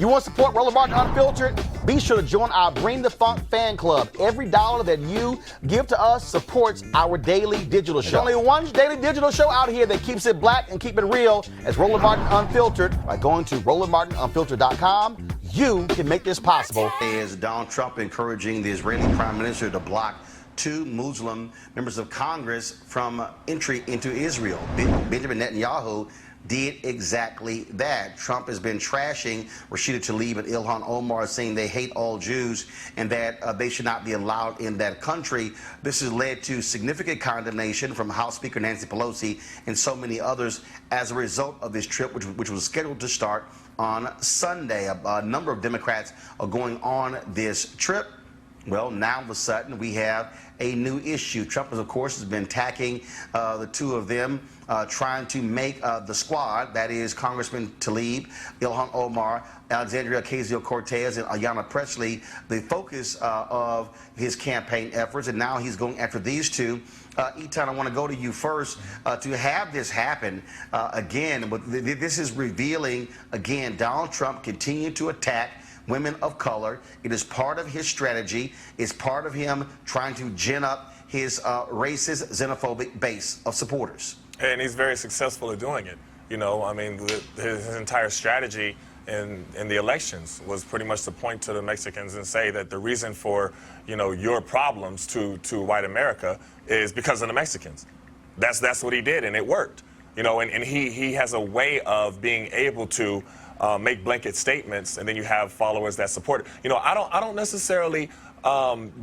You want to support Roland Martin Unfiltered? Be sure to join our Bring the Funk fan club. Every dollar that you give to us supports our daily digital show. There's only one daily digital show out here that keeps it black and keep it real as Roland Martin Unfiltered. By going to RolandMartinUnfiltered.com, you can make this possible. Is Donald Trump encouraging the Israeli Prime Minister to block 2 Muslim members of Congress from entry into Israel? Benjamin Netanyahu did exactly that. Trump has been trashing Rashida Tlaib and Ilhan Omar, saying they hate all Jews and that they should not be allowed in that country. This has led to significant condemnation from House Speaker Nancy Pelosi and so many others as a result of this trip, which was scheduled to start on Sunday. A number of Democrats are going on this trip. Well, now all of a sudden we have a new issue. Trump, of course, has been attacking the 2 of them, trying to make the squad, that is Congressman Tlaib, Ilhan Omar, Alexandria Ocasio-Cortez, and Ayanna Pressley, the focus of his campaign efforts. And now he's going after these 2. Etan, I want to go to you first. To have this happen again, but this is revealing, again, Donald Trump continued to attack women of color. It is part of his strategy. It's part of him trying to gin up his racist, xenophobic base of supporters. And he's very successful at doing it. You know, I mean, his entire strategy in the elections was pretty much to point to the Mexicans and say that the reason for, you know, your problems to white America is because of the Mexicans. That's what he did, and it worked. You know, and he has a way of being able to make blanket statements, and then you have followers that support it. You know, I don't necessarily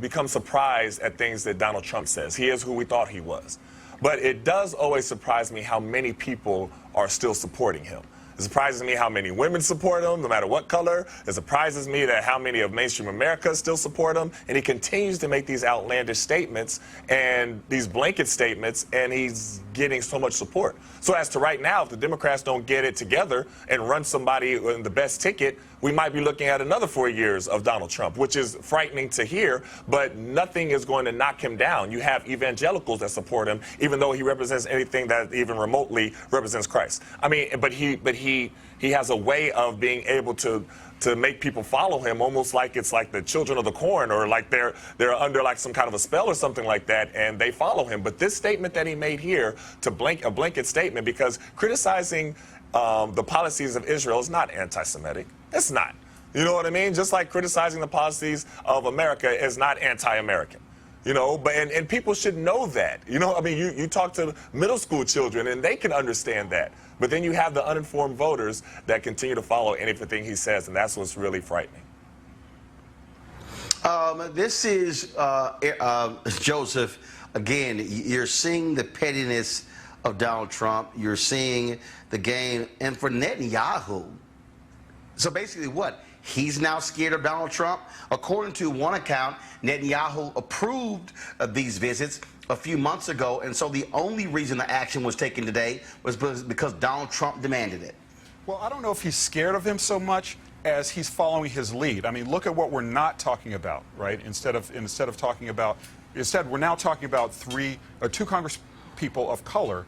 become surprised at things that Donald Trump says. He is who we thought he was. But it does always surprise me how many people are still supporting him. It surprises me how many women support him, no matter what color. It surprises me that how many of mainstream America still support him. And he continues to make these outlandish statements and these blanket statements, and he's getting so much support. So as to right now, if the Democrats don't get it together and run somebody in the best ticket, we might be looking at another 4 years of Donald Trump, which is frightening to hear, but nothing is going to knock him down. You have evangelicals that support him, even though he represents anything that even remotely represents Christ. I mean, but he has a way of being able to make people follow him, almost like it's like the children of the corn, or like they're under like some kind of a spell or something like that, and they follow him. But this statement that he made here, a blanket statement, because criticizing the policies of Israel is not anti-Semitic. It's not. You know what I mean? Just like criticizing the policies of America is not anti-American. You know, but and people should know that. You know, I mean, you talk to middle school children and they can understand that. But then you have the uninformed voters that continue to follow anything he says, and that's what's really frightening. This is Joseph. Again, you're seeing the pettiness of Donald Trump. You're seeing the game, and for Netanyahu. So basically, what? He's now scared of Donald Trump. According to one account, Netanyahu approved of these visits a few months ago, and so the only reason the action was taken today was because Donald Trump demanded it. Well, I don't know if he's scared of him so much as he's following his lead. I mean, look at what we're not talking about, right? Instead, we're now talking about 2 Congress people of color,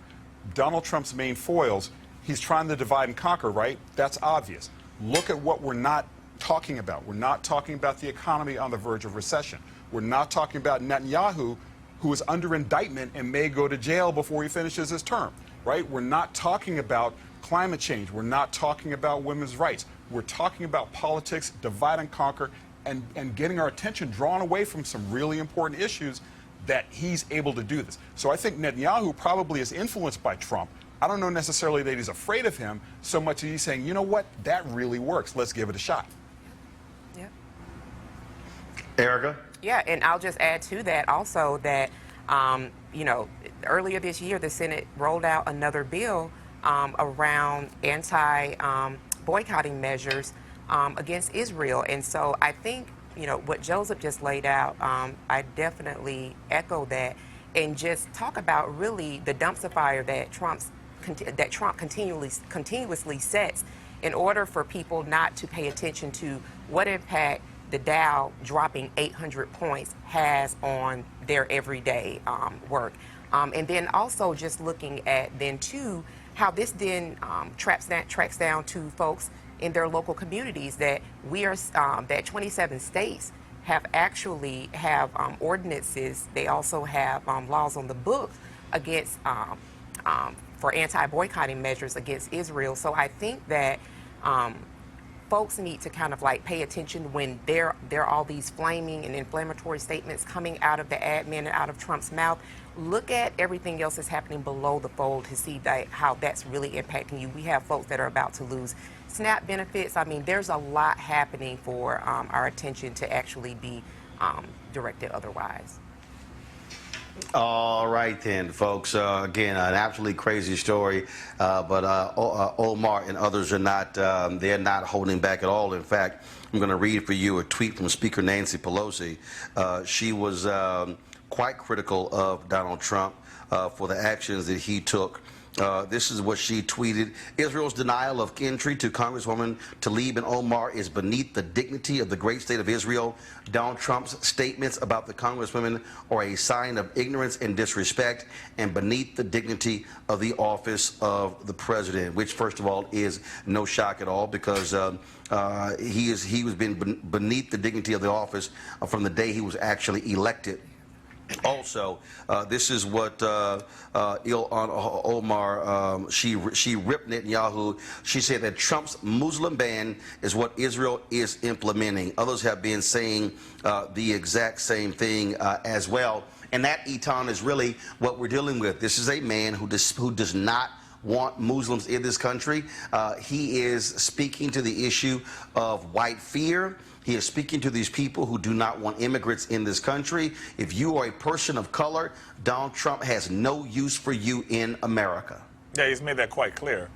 Donald Trump's main foils. He's trying to divide and conquer, right? That's obvious. Look at what we're not talking about. We're not talking about the economy on the verge of recession. We're not talking about Netanyahu, who is under indictment and may go to jail before he finishes his term, right? We're not talking about climate change. We're not talking about women's rights. We're talking about politics, divide and conquer, and getting our attention drawn away from some really important issues that he's able to do this. So I think Netanyahu probably is influenced by Trump. I don't know necessarily that he's afraid of him so much as he's saying, you know what, that really works. Let's give it a shot. Yeah. Erica? Yeah, and I'll just add to that also that, you know, earlier this year, the Senate rolled out another bill around anti-boycotting measures against Israel. And so I think, you know, what Joseph just laid out, I definitely echo that, and just talk about really the dumpster fire that Trump continuously sets in order for people not to pay attention to what impact the Dow dropping 800 points has on their everyday work. And then also just looking at then too how this then tracks down to folks in their local communities, that we are that 27 states have actually have ordinances. They also have laws on the books against for anti-boycotting measures against Israel. So I think that folks need to kind of like pay attention when there are all these flaming and inflammatory statements coming out of the admin and out of Trump's mouth. Look at everything else that's happening below the fold to see that, how that's really impacting you. We have folks that are about to lose SNAP benefits. I mean, there's a lot happening for our attention to actually be directed otherwise. All right then, folks. Again, an absolutely crazy story, but Omar and others are not, they're not holding back at all. In fact, I'm going to read for you a tweet from Speaker Nancy Pelosi. She was quite critical of Donald Trump for the actions that he took. This is what she tweeted. Israel's denial of entry to Congresswoman Tlaib and Omar is beneath the dignity of the great state of Israel. Donald Trump's statements about the Congresswomen are a sign of ignorance and disrespect, and beneath the dignity of the office of the president, which, first of all, is no shock at all, because he was been beneath the dignity of the office from the day he was actually elected. Also, this is what Ilhan Omar, she ripped Netanyahu. She said that Trump's Muslim ban is what Israel is implementing. Others have been saying the exact same thing as well. And that, Eton, is really what we're dealing with. This is a man who does not want Muslims in this country. He is speaking to the issue of white fear. He is speaking to these people who do not want immigrants in this country. If you are a person of color, Donald Trump has no use for you in America. Yeah, he's made that quite clear.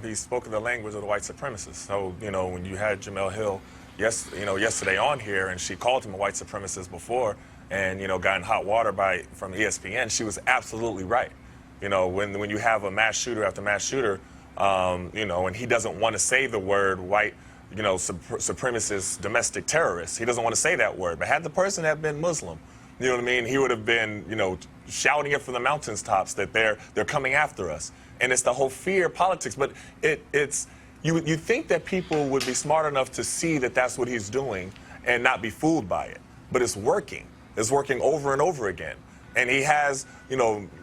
He's spoken the language of the white supremacists. So, you know, when you had Jamel Hill, yesterday on here, and she called him a white supremacist before, and got in hot water from ESPN, she was absolutely right. When you have a mass shooter after mass shooter, and he doesn't want to say the word white, supremacist domestic terrorist. He doesn't want to say that word. But had the person have been Muslim, you know what I mean, he would have been, shouting it from the mountaintops that they're coming after us. And it's the whole fear politics. But you think that people would be smart enough to see that that's what he's doing and not be fooled by it. But it's working. It's working over and over again. And he has,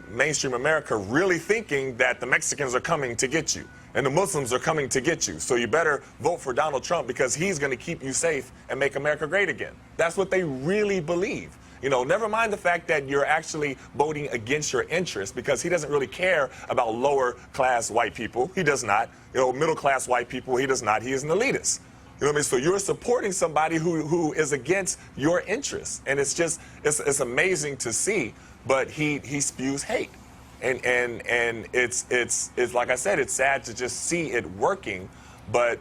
mainstream America really thinking that the Mexicans are coming to get you and the Muslims are coming to get you. So you better vote for Donald Trump because he's going to keep you safe and make America great again. That's what they really believe. Never mind the fact that you're actually voting against your interests, because he doesn't really care about lower class white people. He does not. Middle class white people, he does not. He is an elitist. You know what I mean? So you're supporting somebody who is against your interests. And it's amazing to see, but he spews hate. And it's like I said, it's sad to just see it working. But,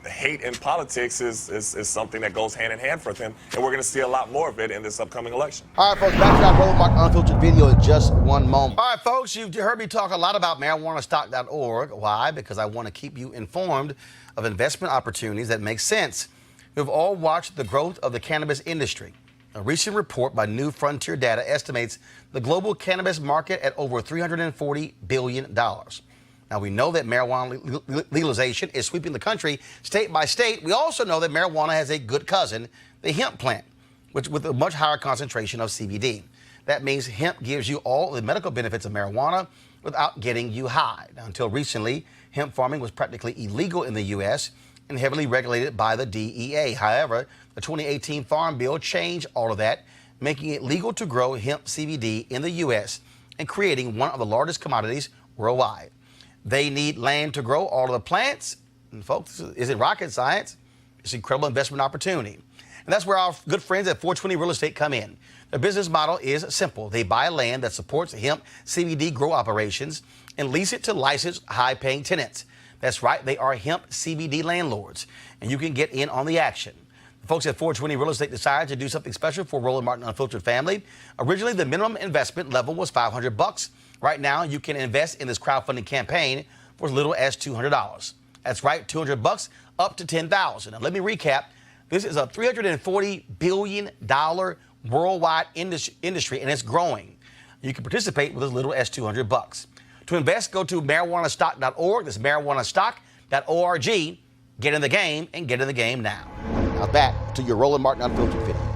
hate in politics is something that goes hand in hand for him. And we're going to see a lot more of it in this upcoming election. All right, folks, back to our Roland Unfiltered video in just one moment. All right, folks, you've heard me talk a lot about marijuanastock.org. Why? Because I want to keep you informed of investment opportunities that make sense. We've all watched the growth of the cannabis industry. A recent report by New Frontier Data estimates the global cannabis market at over $340 billion. Now, we know that marijuana legalization is sweeping the country state by state. We also know that marijuana has a good cousin, the hemp plant, with a much higher concentration of CBD. That means hemp gives you all the medical benefits of marijuana without getting you high. Now, until recently, hemp farming was practically illegal in the U.S. and heavily regulated by the DEA. However, the 2018 Farm Bill changed all of that, making it legal to grow hemp CBD in the U.S. and creating one of the largest commodities worldwide. They need land to grow all of the plants. And folks, is it rocket science? It's an incredible investment opportunity. And that's where our good friends at 420 Real Estate come in. Their business model is simple. They buy land that supports hemp CBD grow operations and lease it to licensed high-paying tenants. That's right, they are hemp CBD landlords, and you can get in on the action. The folks at 420 Real Estate decided to do something special for Roland Martin Unfiltered family. Originally, the minimum investment level was $500. Right now, you can invest in this crowdfunding campaign for as little as $200. That's right, $200 up to $10,000. Now, let me recap. This is a $340 billion worldwide industry, and it's growing. You can participate with as little as $200. To invest, go to marijuanastock.org. That's marijuanastock.org. Get in the game and get in the game now. Now back to your Roland Martin Unfiltered video.